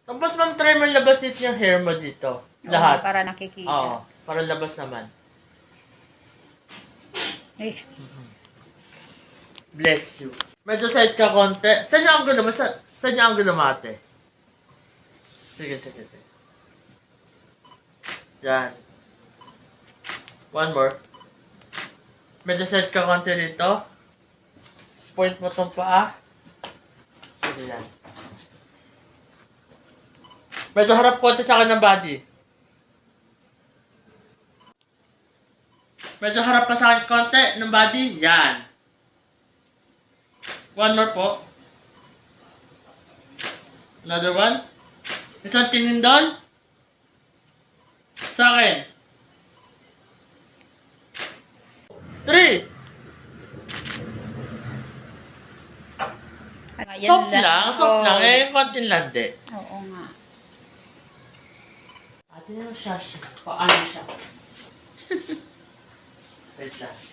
Tapos ma'am, try mo labas dito yung hair mo dito. Lahat. Oo, para nakikita. Oo, para labas naman. Eh, Bless you. Medyo side ka konti. Saan yung angulo mo? Saan yung angulo mo ate? Sige. Yan. One more. Medyo side ka konti dito. Point mo tong paa. Sige yan. Medyo harap konti sa akin ng body. Medyo harap pa sa akin konti ng body. Yan. One more po. Another one. Isang tingin doon. Sa akin. 3. ayan Soft lang. Oo. Konting landi. Oo nga. Ate yung siya. Paano siya? Wait lang.